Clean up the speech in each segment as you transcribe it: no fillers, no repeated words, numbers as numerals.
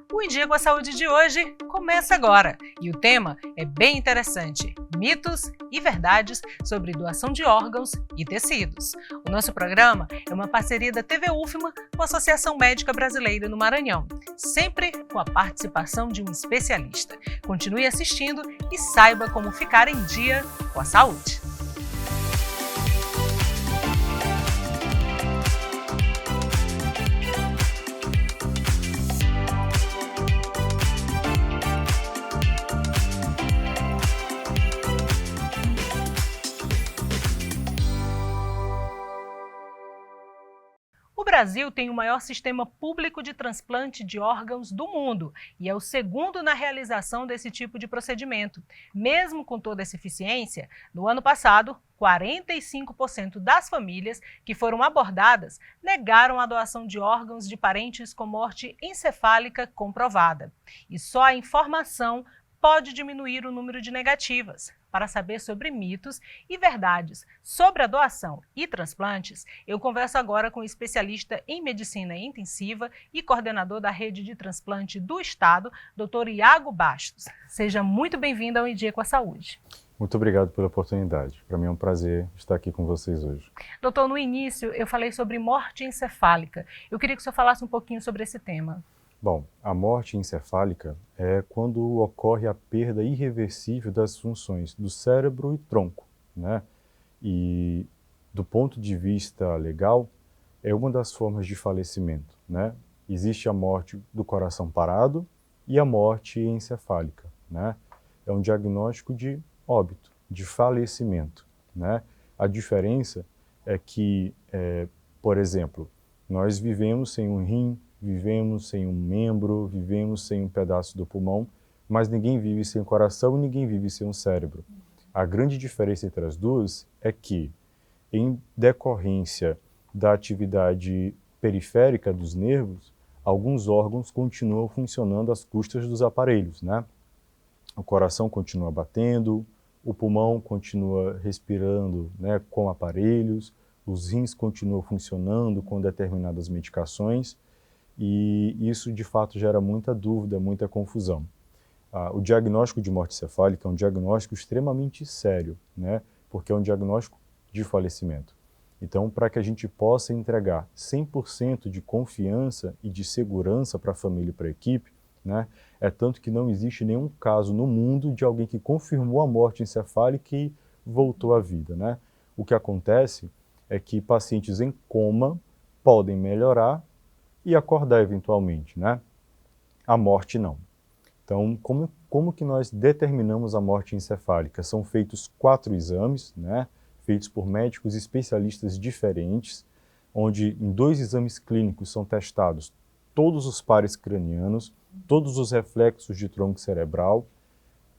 O Em Dia com a Saúde de hoje começa agora e o tema é bem interessante: mitos e verdades sobre doação de órgãos e tecidos. O nosso programa é uma parceria da TV UFMA com a Associação Médica Brasileira no Maranhão, sempre com a participação de um especialista. Continue assistindo e saiba como ficar em dia com a saúde. O Brasil tem o maior sistema público de transplante de órgãos do mundo e é o segundo na realização desse tipo de procedimento. Mesmo com toda essa eficiência, no ano passado, 45% das famílias que foram abordadas negaram a doação de órgãos de parentes com morte encefálica comprovada. E só a informação pode diminuir o número de negativas. Para saber sobre mitos e verdades sobre a doação e transplantes, eu converso agora com o especialista em medicina intensiva e coordenador da rede de transplante do Estado, Dr. Iago Bastos. Seja muito bem-vindo ao Em Dia com a Saúde. Muito obrigado pela oportunidade. Para mim é um prazer estar aqui com vocês hoje. Doutor, no início eu falei sobre morte encefálica. Eu queria que o senhor falasse um pouquinho sobre esse tema. Bom, a morte encefálica é quando ocorre a perda irreversível das funções do cérebro e tronco, né? E do ponto de vista legal, é uma das formas de falecimento, né? Existe a morte do coração parado e a morte encefálica, né? É um diagnóstico de óbito, de falecimento, né? A diferença é que, por exemplo, nós vivemos sem um rim, vivemos sem um membro, vivemos sem um pedaço do pulmão, mas ninguém vive sem um coração e ninguém vive sem um cérebro. A grande diferença entre as duas é que, em decorrência da atividade periférica dos nervos, alguns órgãos continuam funcionando às custas dos aparelhos, né? O coração continua batendo, o pulmão continua respirando, né, com aparelhos, os rins continuam funcionando com determinadas medicações, e isso de fato gera muita dúvida, muita confusão. O diagnóstico de morte encefálica é um diagnóstico extremamente sério, né? Porque é um diagnóstico de falecimento. Então, para que a gente possa entregar 100% de confiança e de segurança para a família e para a equipe, né? É tanto que não existe nenhum caso no mundo de alguém que confirmou a morte encefálica e voltou à vida, né? O que acontece é que pacientes em coma podem melhorar e acordar eventualmente, né? A morte não. Então, como que nós determinamos a morte encefálica? São feitos 4 exames, né? Feitos por médicos especialistas diferentes, onde em 2 exames clínicos são testados todos os pares cranianos, todos os reflexos de tronco cerebral.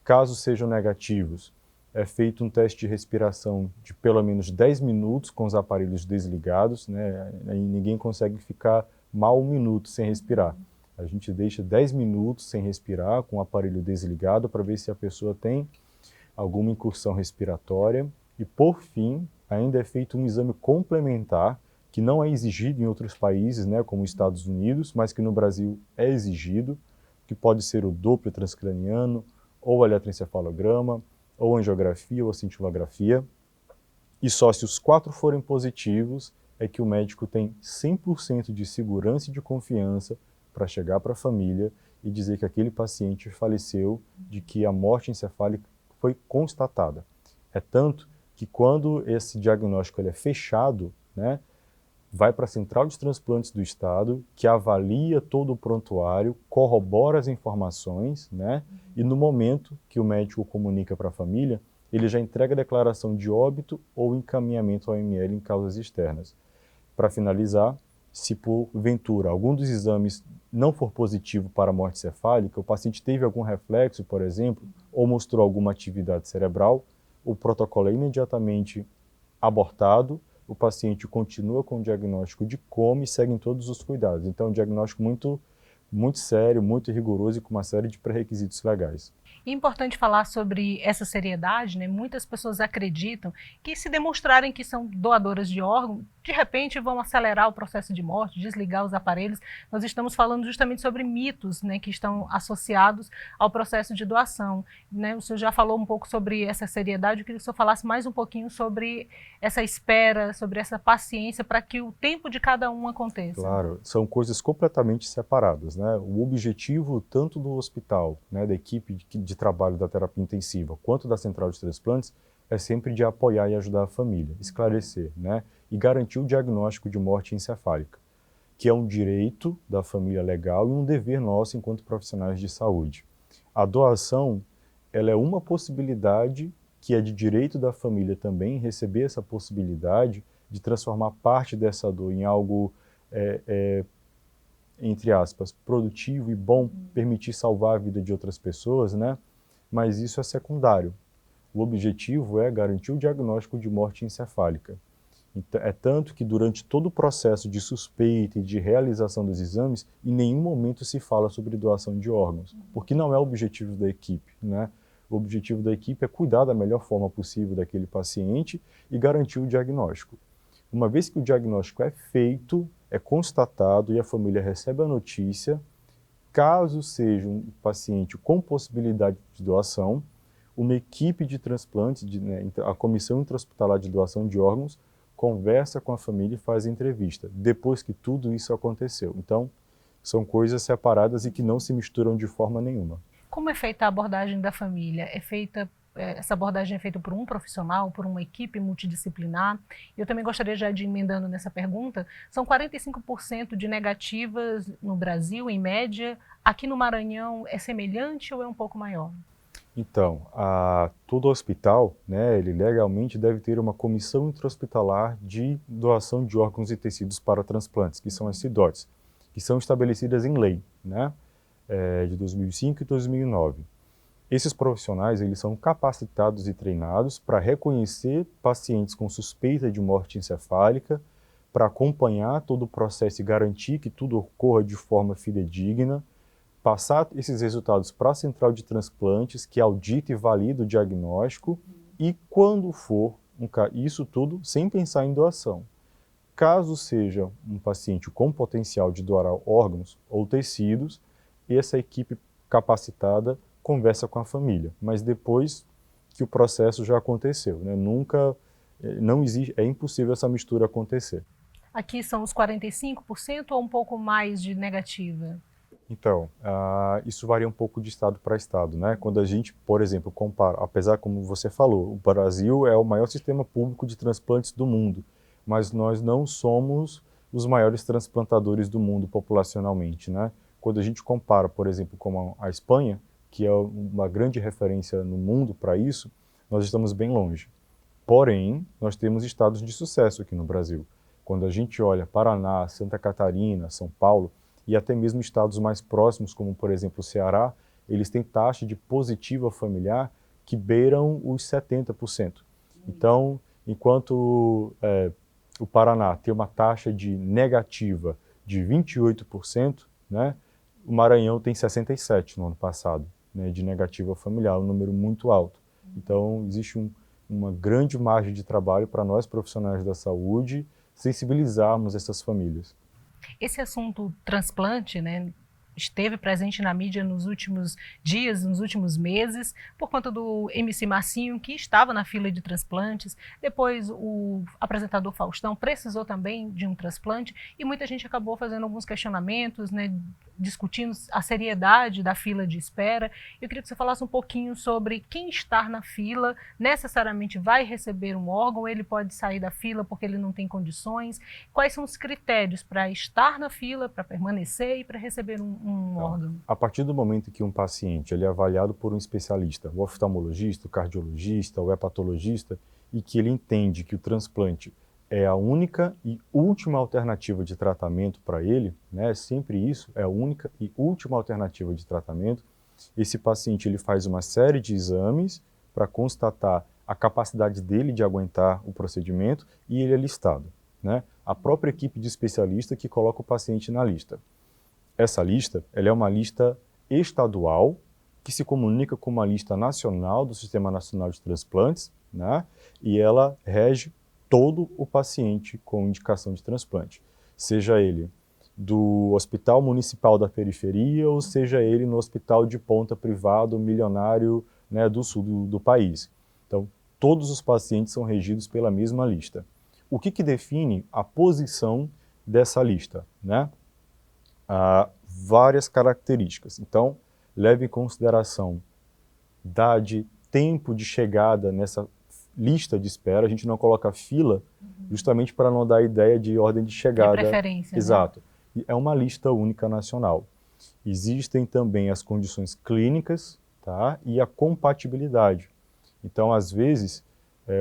Caso sejam negativos, é feito um teste de respiração de pelo menos 10 minutos com os aparelhos desligados, né? E ninguém consegue ficar mal 1 minuto sem respirar. A gente deixa 10 minutos sem respirar com o aparelho desligado para ver se a pessoa tem alguma incursão respiratória. E por fim, ainda é feito um exame complementar que não é exigido em outros países, né, como os Estados Unidos, mas que no Brasil é exigido, que pode ser o Doppler transcraniano, ou o eletroencefalograma, ou angiografia ou cintilografia. E só se os 4 forem positivos é que o médico tem 100% de segurança e de confiança para chegar para a família e dizer que aquele paciente faleceu, de que a morte encefálica foi constatada. É tanto que quando esse diagnóstico ele é fechado, né, vai para a Central de Transplantes do Estado, que avalia todo o prontuário, corrobora as informações, né, e no momento que o médico comunica para a família, ele já entrega a declaração de óbito ou encaminhamento ao AML em causas externas. Para finalizar, se porventura algum dos exames não for positivo para a morte encefálica, o paciente teve algum reflexo, por exemplo, ou mostrou alguma atividade cerebral, o protocolo é imediatamente abortado, o paciente continua com o diagnóstico de coma e segue todos os cuidados. Então é um diagnóstico muito sério, muito rigoroso e com uma série de pré-requisitos legais. É importante falar sobre essa seriedade, né? Muitas pessoas acreditam que se demonstrarem que são doadoras de órgão, de repente vão acelerar o processo de morte, desligar os aparelhos. Nós estamos falando justamente sobre mitos, né, que estão associados ao processo de doação, né? O senhor já falou um pouco sobre essa seriedade, eu queria que o senhor falasse mais um pouquinho sobre essa espera, sobre essa paciência para que o tempo de cada um aconteça. Claro, são coisas completamente separadas, né? O objetivo tanto do hospital, né, da equipe de trabalho da terapia intensiva, quanto da central de transplantes, é sempre de apoiar e ajudar a família, esclarecer, né, e garantir o diagnóstico de morte encefálica, que é um direito da família legal e um dever nosso enquanto profissionais de saúde. A doação, ela é uma possibilidade que é de direito da família também receber essa possibilidade de transformar parte dessa dor em algo, entre aspas, produtivo e bom, permitir salvar a vida de outras pessoas, né? Mas isso é secundário. O objetivo é garantir o diagnóstico de morte encefálica. Então, é tanto que durante todo o processo de suspeita e de realização dos exames, em nenhum momento se fala sobre doação de órgãos, porque não é o objetivo da equipe, né? O objetivo da equipe é cuidar da melhor forma possível daquele paciente e garantir o diagnóstico. Uma vez que o diagnóstico é feito, é constatado e a família recebe a notícia, caso seja um paciente com possibilidade de doação, uma equipe de transplantes, a Comissão Intra-Hospitalar de Doação de Órgãos, conversa com a família e faz entrevista, depois que tudo isso aconteceu. Então, são coisas separadas e que não se misturam de forma nenhuma. Como é feita a abordagem da família? Essa abordagem é feita por um profissional, por uma equipe multidisciplinar? Eu também gostaria já de emendando nessa pergunta, são 45% de negativas no Brasil, em média. Aqui no Maranhão é semelhante ou é um pouco maior? Então, todo hospital, né, ele legalmente deve ter uma comissão intra-hospitalar de doação de órgãos e tecidos para transplantes, que são as CIDOTs, que são estabelecidas em lei, né, de 2005 e 2009. Esses profissionais, eles são capacitados e treinados para reconhecer pacientes com suspeita de morte encefálica, para acompanhar todo o processo e garantir que tudo ocorra de forma fidedigna, passar esses resultados para a central de transplantes, que audita e valida o diagnóstico, e quando for, isso tudo sem pensar em doação. Caso seja um paciente com potencial de doar órgãos ou tecidos, essa equipe capacitada conversa com a família, mas depois que o processo já aconteceu, né? Não existe, é impossível essa mistura acontecer. Aqui são os 45% ou um pouco mais de negativa? Então, isso varia um pouco de estado para estado, né? Quando a gente, por exemplo, compara, apesar como você falou, o Brasil é o maior sistema público de transplantes do mundo, mas nós não somos os maiores transplantadores do mundo populacionalmente, né? Quando a gente compara, por exemplo, com a Espanha, que é uma grande referência no mundo para isso, nós estamos bem longe. Porém, nós temos estados de sucesso aqui no Brasil. Quando a gente olha Paraná, Santa Catarina, São Paulo, e até mesmo estados mais próximos, como por exemplo o Ceará, eles têm taxa de positiva familiar que beiram os 70%. Então, enquanto o Paraná tem uma taxa de negativa de 28%, né, o Maranhão tem 67% no ano passado, né, de negativa familiar, um número muito alto. Então, existe uma grande margem de trabalho para nós profissionais da saúde sensibilizarmos essas famílias. Esse assunto transplante, né, esteve presente na mídia nos últimos dias, nos últimos meses, por conta do MC Marcinho, que estava na fila de transplantes. Depois, o apresentador Faustão precisou também de um transplante e muita gente acabou fazendo alguns questionamentos, né, discutindo a seriedade da fila de espera. Eu queria que você falasse um pouquinho sobre quem está na fila necessariamente vai receber um órgão, ele pode sair da fila porque ele não tem condições. Quais são os critérios para estar na fila, para permanecer e para receber um órgão? A partir do momento que um paciente ele é avaliado por um especialista, o oftalmologista, o cardiologista, o hepatologista, e que ele entende que o transplante é a única e última alternativa de tratamento para ele, né? Sempre isso, é a única e última alternativa de tratamento. Esse paciente ele faz uma série de exames para constatar a capacidade dele de aguentar o procedimento e ele é listado, né? A própria equipe de especialista que coloca o paciente na lista. Essa lista, ela é uma lista estadual que se comunica com uma lista nacional do Sistema Nacional de Transplantes, né? E ela rege todo o paciente com indicação de transplante, seja ele do hospital municipal da periferia ou seja ele no hospital de ponta privado milionário, né, do sul do país. Então, todos os pacientes são regidos pela mesma lista. O que define a posição dessa lista, né? Há várias características. Então, leve em consideração idade, tempo de chegada nessa lista de espera. A gente não coloca fila justamente para não dar a ideia de ordem de chegada. De preferência, exato. Né? É uma lista única nacional. Existem também as condições clínicas, tá? E a compatibilidade. Então, às vezes,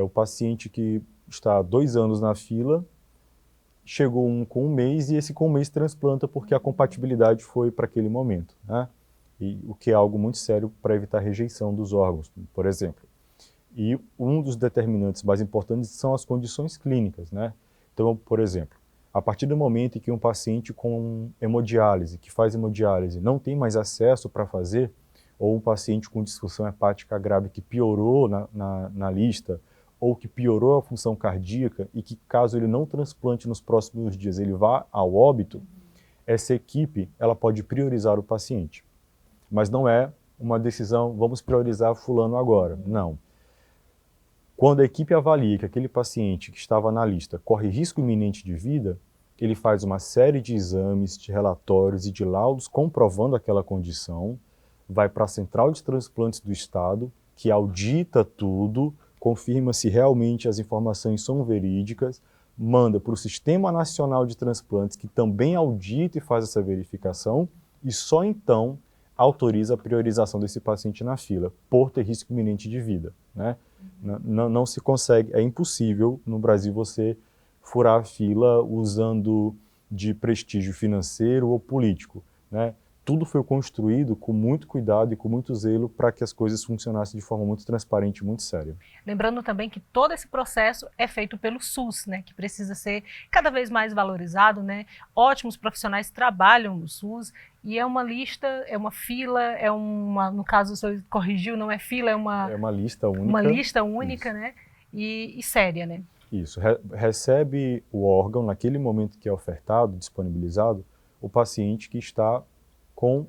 o paciente que está há 2 anos na fila, chegou com 1 mês e esse com 1 mês transplanta porque a compatibilidade foi para aquele momento, né? E o que é algo muito sério para evitar rejeição dos órgãos, por exemplo. E um dos determinantes mais importantes são as condições clínicas, né? Então, por exemplo, a partir do momento em que um paciente com hemodiálise, que faz hemodiálise, não tem mais acesso para fazer, ou um paciente com disfunção hepática grave que piorou na lista, ou que piorou a função cardíaca e que, caso ele não transplante nos próximos dias, ele vá ao óbito, essa equipe ela pode priorizar o paciente. Mas não é uma decisão, vamos priorizar fulano agora. Não. Quando a equipe avalia que aquele paciente que estava na lista corre risco iminente de vida, ele faz uma série de exames, de relatórios e de laudos comprovando aquela condição, vai para a central de transplantes do estado, que audita tudo, confirma se realmente as informações são verídicas, manda para o Sistema Nacional de Transplantes, que também audita e faz essa verificação, e só então autoriza a priorização desse paciente na fila, por ter risco iminente de vida, né? Não se consegue, é impossível no Brasil você furar a fila usando de prestígio financeiro ou político, né? Tudo foi construído com muito cuidado e com muito zelo para que as coisas funcionassem de forma muito transparente e muito séria. Lembrando também que todo esse processo é feito pelo SUS, né, que precisa ser cada vez mais valorizado, né? Ótimos profissionais trabalham no SUS e é uma lista, é uma fila, no caso o senhor corrigiu, não é fila, é uma lista única. Uma lista única, né? E séria, né? Isso. Recebe o órgão naquele momento que é ofertado, disponibilizado, o paciente que está com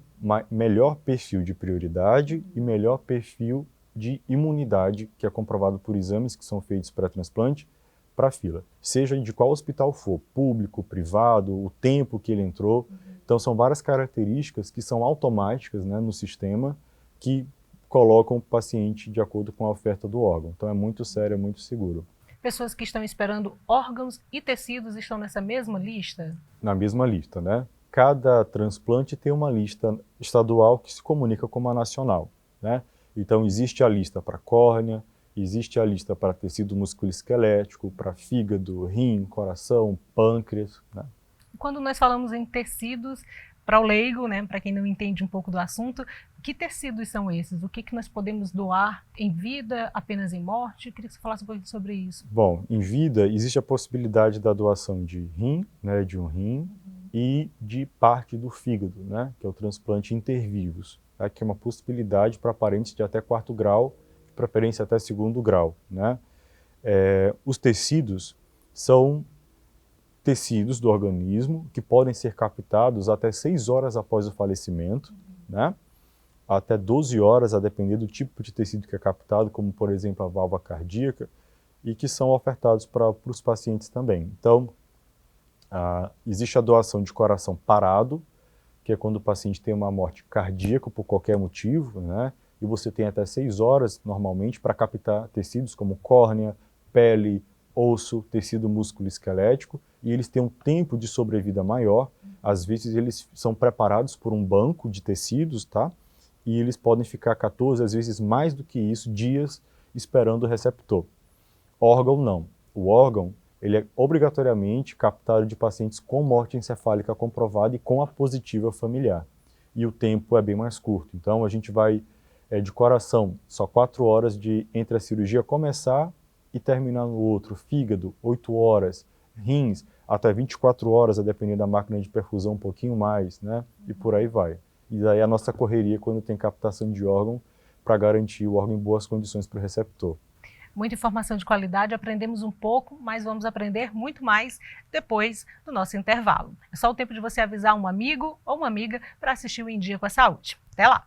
melhor perfil de prioridade e melhor perfil de imunidade, que é comprovado por exames que são feitos pré-transplante, para a fila. Seja de qual hospital for, público, privado, o tempo que ele entrou. Então, são várias características que são automáticas, né, no sistema, que colocam o paciente de acordo com a oferta do órgão. Então, é muito sério, é muito seguro. Pessoas que estão esperando órgãos e tecidos estão nessa mesma lista? Na mesma lista, né? Cada transplante tem uma lista estadual que se comunica com uma nacional, né? Então, existe a lista para córnea, existe a lista para tecido musculoesquelético, para fígado, rim, coração, pâncreas, né? Quando nós falamos em tecidos, para o leigo, né, para quem não entende um pouco do assunto, que tecidos são esses? O que nós podemos doar em vida, apenas em morte? Eu queria que você falasse um pouquinho sobre isso. Bom, em vida existe a possibilidade da doação de rim, né, de um rim, e de parte do fígado, né, que é o transplante intervivos, tá, que é uma possibilidade para parentes de até 4º grau, de preferência até 2º grau, né. Os tecidos são tecidos do organismo que podem ser captados até 6 horas após o falecimento, né, até 12 horas, a depender do tipo de tecido que é captado, como por exemplo a válvula cardíaca, e que são ofertados para os pacientes também. Então, existe a doação de coração parado, que é quando o paciente tem uma morte cardíaca por qualquer motivo, né? E você tem até 6 horas, normalmente, para captar tecidos como córnea, pele, osso, tecido músculo-esquelético, e eles têm um tempo de sobrevida maior. Às vezes eles são preparados por um banco de tecidos, tá? E eles podem ficar 14, às vezes mais do que isso, dias esperando o receptor. Órgão não. O órgão, ele é obrigatoriamente captado de pacientes com morte encefálica comprovada e com a positiva familiar. E o tempo é bem mais curto. Então, a gente vai de coração, só 4 horas entre a cirurgia começar e terminar no outro. Fígado, 8 horas. Rins, até 24 horas, a depender da máquina de perfusão, um pouquinho mais, né? E por aí vai. E daí a nossa correria quando tem captação de órgão para garantir o órgão em boas condições para o receptor. Muita informação de qualidade, aprendemos um pouco, mas vamos aprender muito mais depois do nosso intervalo. É só o tempo de você avisar um amigo ou uma amiga para assistir o Em Dia com a Saúde. Até lá!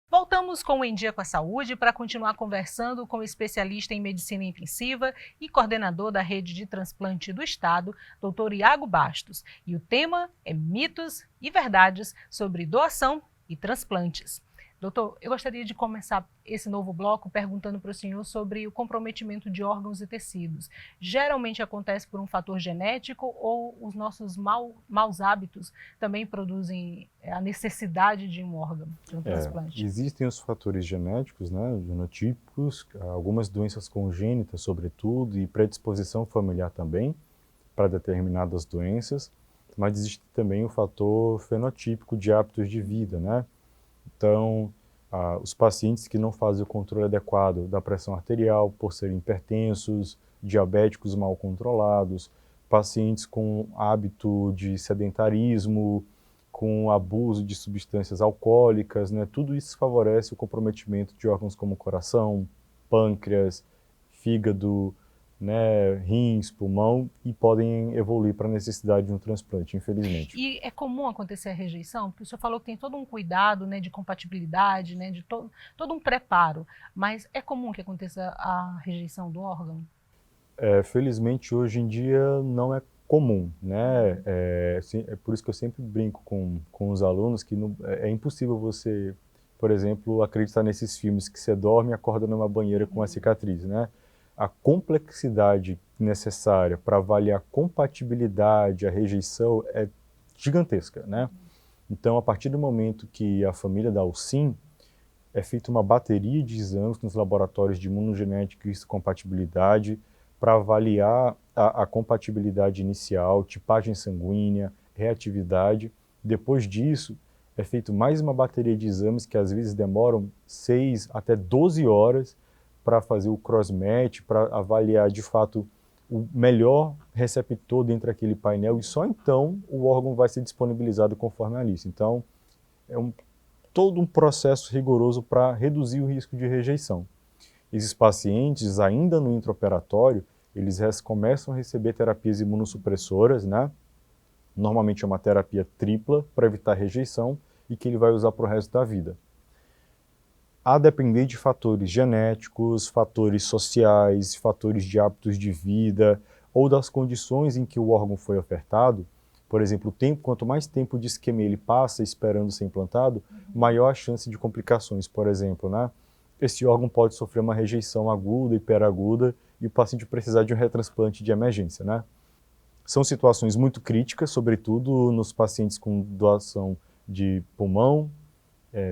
Voltamos com o Em Dia com a Saúde para continuar conversando com o especialista em medicina intensiva e coordenador da rede de transplante do Estado, Dr. Iago Bastos. E o tema é mitos e verdades sobre doação e transplantes. Doutor, eu gostaria de começar esse novo bloco perguntando para o senhor sobre o comprometimento de órgãos e tecidos. Geralmente acontece por um fator genético ou os nossos maus hábitos também produzem a necessidade de um órgão, de um transplante? Existem os fatores genéticos, né, genotípicos, algumas doenças congênitas, sobretudo, e predisposição familiar também para determinadas doenças, mas existe também o fator fenotípico de hábitos de vida, né? Então, os pacientes que não fazem o controle adequado da pressão arterial por serem hipertensos, diabéticos mal controlados, pacientes com hábito de sedentarismo, com abuso de substâncias alcoólicas, né? Tudo isso favorece o comprometimento de órgãos como coração, pâncreas, fígado, né, rins, pulmão, e podem evoluir para a necessidade de um transplante, infelizmente. E é comum acontecer a rejeição? Porque o senhor falou que tem todo um cuidado, né, de compatibilidade, né, de todo um preparo, mas é comum que aconteça a rejeição do órgão? Felizmente, hoje em dia, não é comum, né? É por isso que eu sempre brinco com os alunos que é impossível você, por exemplo, acreditar nesses filmes que você dorme e acorda numa banheira com uma cicatriz, né? A complexidade necessária para avaliar a compatibilidade, a rejeição é gigantesca, né? Então, a partir do momento que a família dá o sim, é feita uma bateria de exames nos laboratórios de imunogenética e histocompatibilidade para avaliar a compatibilidade inicial, tipagem sanguínea, reatividade. Depois disso, é feito mais uma bateria de exames que às vezes demoram 6 até 12 horas para fazer o cross-match, para avaliar de fato o melhor receptor dentro daquele painel, e só então o órgão vai ser disponibilizado conforme a lista. Então, é todo um processo rigoroso para reduzir o risco de rejeição. Esses pacientes, ainda no intraoperatório, eles começam a receber terapias imunossupressoras, né? Normalmente é uma terapia tripla para evitar rejeição e que ele vai usar para o resto da vida. A depender de fatores genéticos, fatores sociais, fatores de hábitos de vida ou das condições em que o órgão foi ofertado, por exemplo, quanto mais tempo de isquemia ele passa esperando ser implantado, maior a chance de complicações, por exemplo, né? Esse órgão pode sofrer uma rejeição aguda, hiperaguda, e o paciente precisar de um retransplante de emergência, né? São situações muito críticas, sobretudo nos pacientes com doação de pulmão,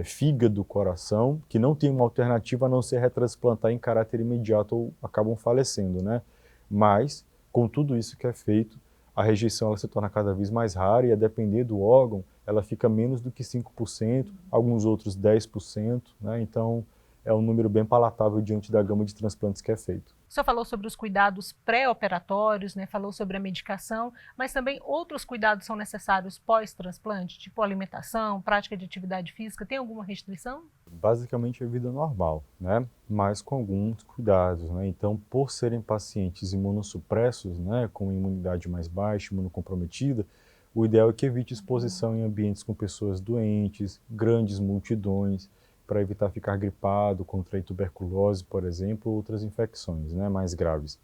fígado, coração, que não tem uma alternativa a não ser retransplantar em caráter imediato ou acabam falecendo, né? Mas, com tudo isso que é feito, a rejeição ela se torna cada vez mais rara e, a depender do órgão, ela fica menos do que 5%, alguns outros 10%, né? Então, é um número bem palatável diante da gama de transplantes que é feito. O senhor falou sobre os cuidados pré-operatórios, né? Falou sobre a medicação, mas também outros cuidados são necessários pós-transplante, tipo alimentação, prática de atividade física, tem alguma restrição? Basicamente é vida normal, né? Mas com alguns cuidados, né? Então, por serem pacientes imunossupressos, né, com imunidade mais baixa, imunocomprometida, o ideal é que evite exposição em ambientes com pessoas doentes, grandes multidões, para evitar ficar gripado, contrair tuberculose, por exemplo, ou outras infecções, né, mais graves.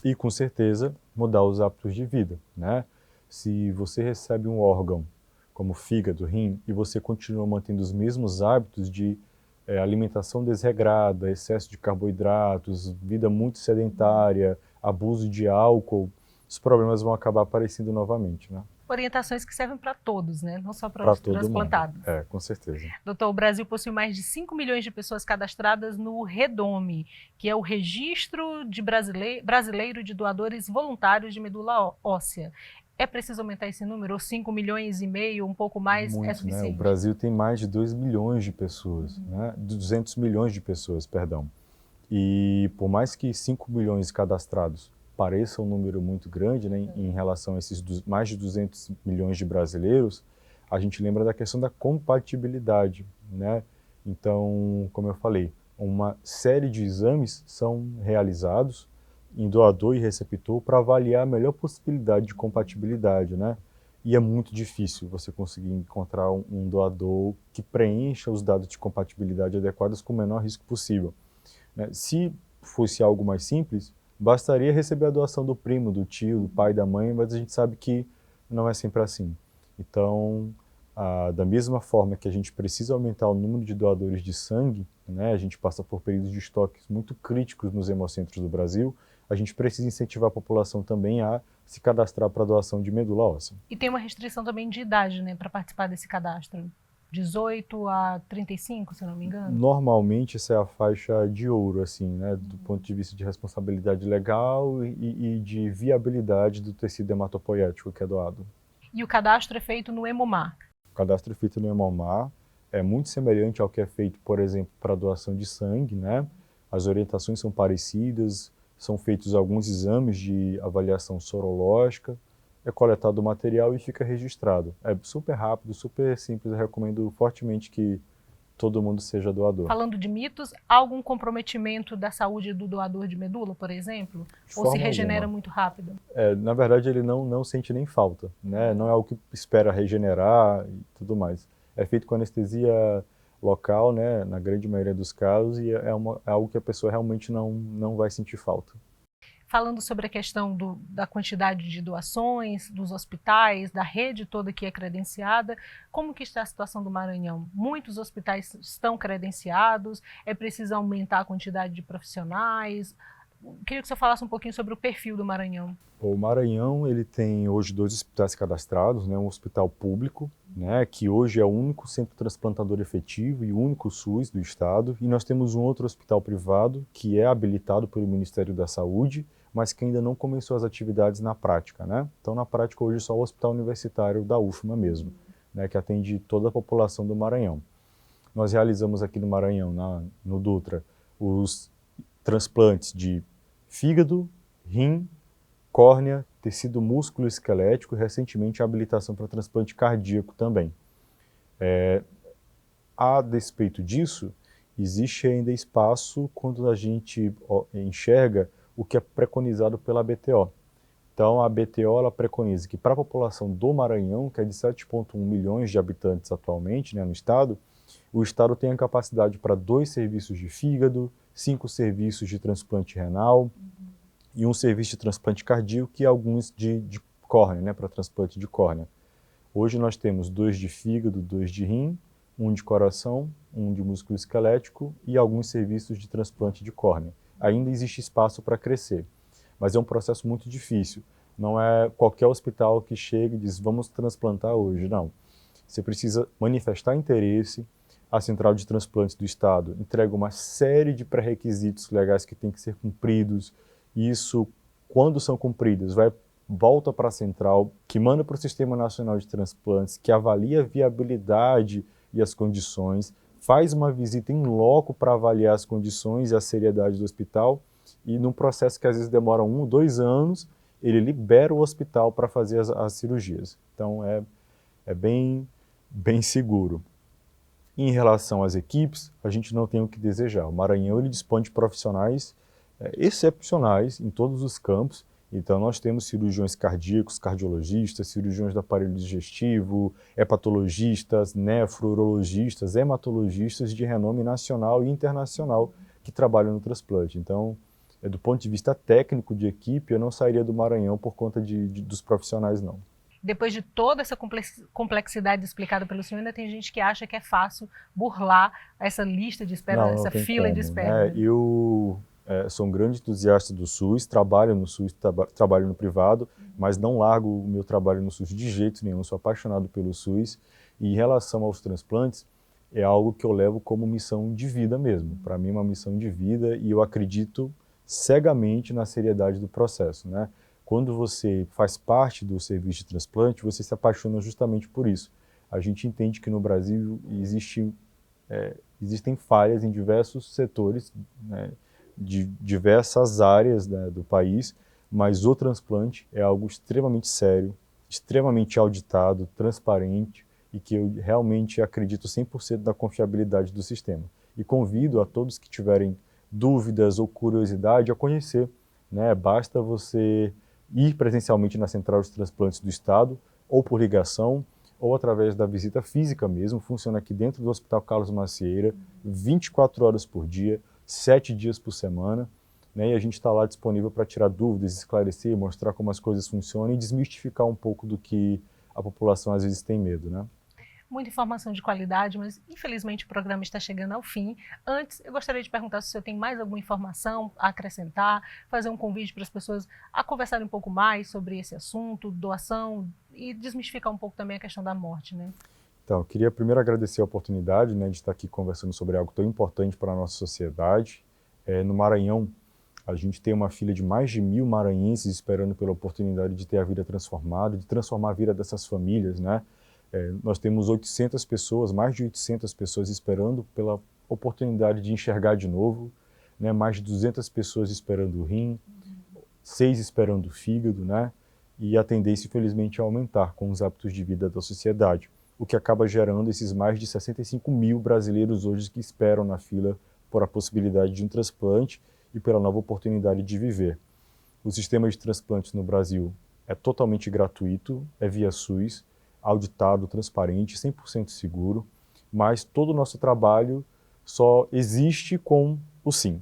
E, com certeza, mudar os hábitos de vida, né? Se você recebe um órgão, como fígado, rim, e você continua mantendo os mesmos hábitos de alimentação desregrada, excesso de carboidratos, vida muito sedentária, abuso de álcool, os problemas vão acabar aparecendo novamente, né? Orientações que servem para todos, né? Não só para os transplantados. Com certeza. Doutor, o Brasil possui mais de 5 milhões de pessoas cadastradas no REDOME, que é o Registro de Brasileiro de Doadores Voluntários de Medula Óssea. É preciso aumentar esse número? Ou 5,5 milhões, um pouco mais, é Muito, né? O suficiente? Brasil tem mais de 2 milhões de pessoas, né? 200 milhões de pessoas, perdão. E por mais que 5 milhões cadastrados pareça um número muito grande, né, em relação a esses mais de 200 milhões de brasileiros, a gente lembra da questão da compatibilidade, né? Então, como eu falei, uma série de exames são realizados em doador e receptor para avaliar a melhor possibilidade de compatibilidade, né? E é muito difícil você conseguir encontrar um doador que preencha os dados de compatibilidade adequados com o menor risco possível, né? Se fosse algo mais simples, bastaria receber a doação do primo, do tio, do pai, da mãe, mas a gente sabe que não é sempre assim. Então, da mesma forma que a gente precisa aumentar o número de doadores de sangue, né, a gente passa por períodos de estoques muito críticos nos hemocentros do Brasil, a gente precisa incentivar a população também a se cadastrar para doação de medula óssea. E tem uma restrição também de idade, né, para participar desse cadastro. 18 a 35, se eu não me engano? Normalmente essa é a faixa de ouro, assim, né, do ponto de vista de responsabilidade legal e de viabilidade do tecido hematopoético que é doado. E o cadastro é feito no Hemomar. O cadastro feito no Hemomar é muito semelhante ao que é feito, por exemplo, para a doação de sangue, né? As orientações são parecidas, são feitos alguns exames de avaliação sorológica, é coletado o material e fica registrado. É super rápido, super simples, eu recomendo fortemente que todo mundo seja doador. Falando de mitos, há algum comprometimento da saúde do doador de medula, por exemplo? Ou se regenera muito rápido? Na verdade, ele não sente nem falta, né? Não é algo que espera regenerar e tudo mais. É feito com anestesia local, né? Na grande maioria dos casos, e é algo que a pessoa realmente não vai sentir falta. Falando sobre a questão da quantidade de doações, dos hospitais, da rede toda que é credenciada, como que está a situação do Maranhão? Muitos hospitais estão credenciados, é preciso aumentar a quantidade de profissionais? Queria que você falasse um pouquinho sobre o perfil do Maranhão. O Maranhão, ele tem hoje 2 hospitais cadastrados, né? Um hospital público, né? Que hoje é o único centro transplantador efetivo e o único SUS do estado, e nós temos um outro hospital privado que é habilitado pelo Ministério da Saúde, mas que ainda não começou as atividades na prática, né? Então, na prática, hoje só o Hospital Universitário da UFMA mesmo, né? Que atende toda a população do Maranhão. Nós realizamos aqui no Maranhão, no Dutra, os transplantes de fígado, rim, córnea, tecido músculo esquelético e recentemente a habilitação para transplante cardíaco também. A despeito disso, existe ainda espaço quando a gente enxerga o que é preconizado pela ABTO. Então, a ABTO ela preconiza que para a população do Maranhão, que é de 7,1 milhões de habitantes atualmente, né, no estado, o estado tem a capacidade para 2 serviços de fígado, 5 serviços de transplante renal e um serviço de transplante cardíaco e alguns de córnea, né, para transplante de córnea. Hoje nós temos 2 de fígado, 2 de rim, 1 de coração, 1 de músculo esquelético e alguns serviços de transplante de córnea. Ainda existe espaço para crescer, mas é um processo muito difícil. Não é qualquer hospital que chega e diz, vamos transplantar hoje, não. Você precisa manifestar interesse, a Central de Transplantes do Estado entrega uma série de pré-requisitos legais que têm que ser cumpridos, e isso, quando são cumpridos, volta para a Central, que manda para o Sistema Nacional de Transplantes, que avalia a viabilidade e as condições, faz uma visita em loco para avaliar as condições e a seriedade do hospital, e num processo que às vezes demora 1 ou 2 anos, ele libera o hospital para fazer as cirurgias. Então é bem seguro. Em relação às equipes, a gente não tem o que desejar. O Maranhão ele dispõe de profissionais excepcionais em todos os campos. Então nós temos cirurgiões cardíacos, cardiologistas, cirurgiões do aparelho digestivo, hepatologistas, nefro-urologistas, hematologistas de renome nacional e internacional que trabalham no transplante. Então, do ponto de vista técnico de equipe, eu não sairia do Maranhão por conta dos profissionais, não. Depois de toda essa complexidade explicada pelo senhor, ainda tem gente que acha que é fácil burlar essa lista de espera, essa fila de espera. Né? Eu sou um grande entusiasta do SUS, trabalho no SUS, trabalho no privado, mas não largo o meu trabalho no SUS de jeito nenhum, sou apaixonado pelo SUS. E em relação aos transplantes, é algo que eu levo como missão de vida mesmo. Para mim é uma missão de vida e eu acredito cegamente na seriedade do processo, né? quando você faz parte do serviço de transplante, você se apaixona justamente por isso. A gente entende que no Brasil existem falhas em diversos setores, né, de diversas áreas, né, do país, mas o transplante é algo extremamente sério, extremamente auditado, transparente e que eu realmente acredito 100% na confiabilidade do sistema. E convido a todos que tiverem dúvidas ou curiosidade a conhecer, né? Basta você ir presencialmente na Central de Transplantes do Estado, ou por ligação, ou através da visita física mesmo. Funciona aqui dentro do Hospital Carlos Macieira, 24 horas por dia, 7 dias por semana, né? E a gente está lá disponível para tirar dúvidas, esclarecer, mostrar como as coisas funcionam e desmistificar um pouco do que a população às vezes tem medo, né? Muita informação de qualidade, mas infelizmente o programa está chegando ao fim. Antes, eu gostaria de perguntar se o senhor tem mais alguma informação a acrescentar, fazer um convite para as pessoas a conversarem um pouco mais sobre esse assunto, doação, e desmistificar um pouco também a questão da morte, né? Então, eu queria primeiro agradecer a oportunidade, né, de estar aqui conversando sobre algo tão importante para a nossa sociedade. No Maranhão, a gente tem uma fila de mais de 1.000 maranhenses esperando pela oportunidade de ter a vida transformada, de transformar a vida dessas famílias, né? Nós temos 800 pessoas, mais de 800 pessoas esperando pela oportunidade de enxergar de novo, né? Mais de 200 pessoas esperando o rim, 6 esperando o fígado, né? E a tendência, infelizmente, é aumentar com os hábitos de vida da sociedade, o que acaba gerando esses mais de 65.000 brasileiros hoje que esperam na fila por a possibilidade de um transplante e pela nova oportunidade de viver. O sistema de transplantes no Brasil é totalmente gratuito, é via SUS, auditado, transparente, 100% seguro, mas todo o nosso trabalho só existe com o sim.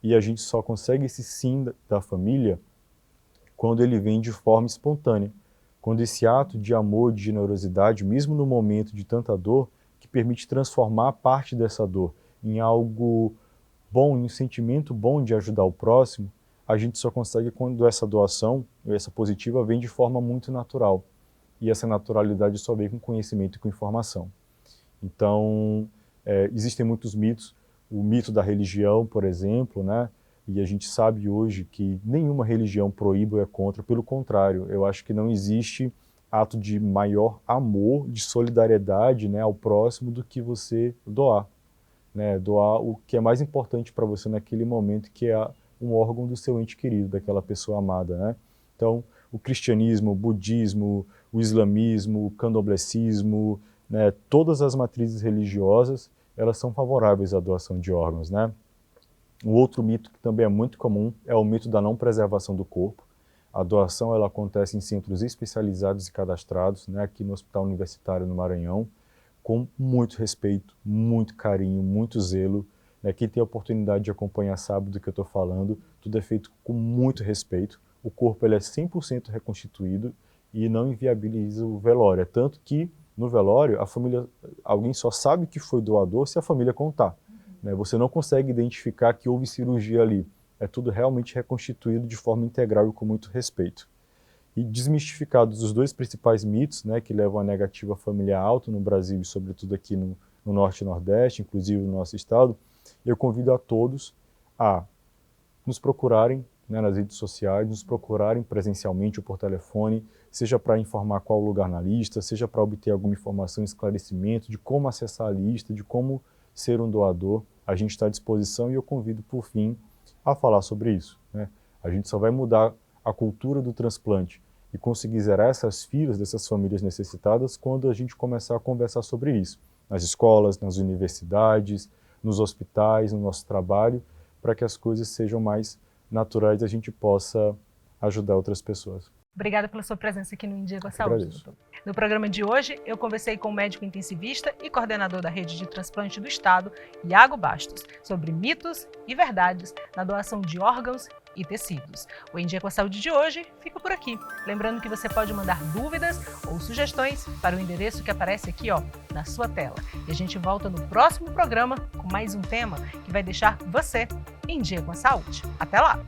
E a gente só consegue esse sim da família quando ele vem de forma espontânea, quando esse ato de amor, de generosidade, mesmo no momento de tanta dor, que permite transformar parte dessa dor em algo bom, em um sentimento bom de ajudar o próximo, a gente só consegue quando essa doação, essa positiva, vem de forma muito natural. E essa naturalidade só vem com conhecimento e com informação. Então, existem muitos mitos, o mito da religião, por exemplo, né? E a gente sabe hoje que nenhuma religião proíbe ou é contra, pelo contrário, eu acho que não existe ato de maior amor, de solidariedade, né, ao próximo do que você doar. Né? Doar o que é mais importante para você naquele momento, que é um órgão do seu ente querido, daquela pessoa amada, né? Então, o cristianismo, o budismo, o islamismo, o candomblecismo, né, todas as matrizes religiosas, elas são favoráveis à doação de órgãos, né? Um outro mito que também é muito comum é o mito da não preservação do corpo. A doação ela acontece em centros especializados e cadastrados, né, aqui no Hospital Universitário no Maranhão, com muito respeito, muito carinho, muito zelo. Né? Quem tem a oportunidade de acompanhar sabe do que eu estou falando, tudo é feito com muito respeito. O corpo ele é 100% reconstituído e não inviabiliza o velório. É tanto que no velório, a família, alguém só sabe que foi doador se a família contar. Né? Você não consegue identificar que houve cirurgia ali. É tudo realmente reconstituído de forma integral e com muito respeito. E desmistificados os dois principais mitos, né, que levam à negativa familiar alta no Brasil e sobretudo aqui no Norte e Nordeste, inclusive no nosso estado, eu convido a todos a nos procurarem, né, nas redes sociais, nos procurarem presencialmente ou por telefone, seja para informar qual lugar na lista, seja para obter alguma informação, esclarecimento de como acessar a lista, de como ser um doador. A gente está à disposição e eu convido, por fim, a falar sobre isso. Né? A gente só vai mudar a cultura do transplante e conseguir zerar essas filas dessas famílias necessitadas quando a gente começar a conversar sobre isso. Nas escolas, nas universidades, nos hospitais, no nosso trabalho, para que as coisas sejam mais naturais e a gente possa ajudar outras pessoas. Obrigada pela sua presença aqui no Em Dia com a Saúde, doutor. No programa de hoje, eu conversei com o médico intensivista e coordenador da Rede de Transplante do Estado, Iago Bastos, sobre mitos e verdades na doação de órgãos e tecidos. O Em Dia com a Saúde de hoje fica por aqui. Lembrando que você pode mandar dúvidas ou sugestões para o endereço que aparece aqui, ó, na sua tela. E a gente volta no próximo programa com mais um tema que vai deixar você em dia com a saúde. Até lá!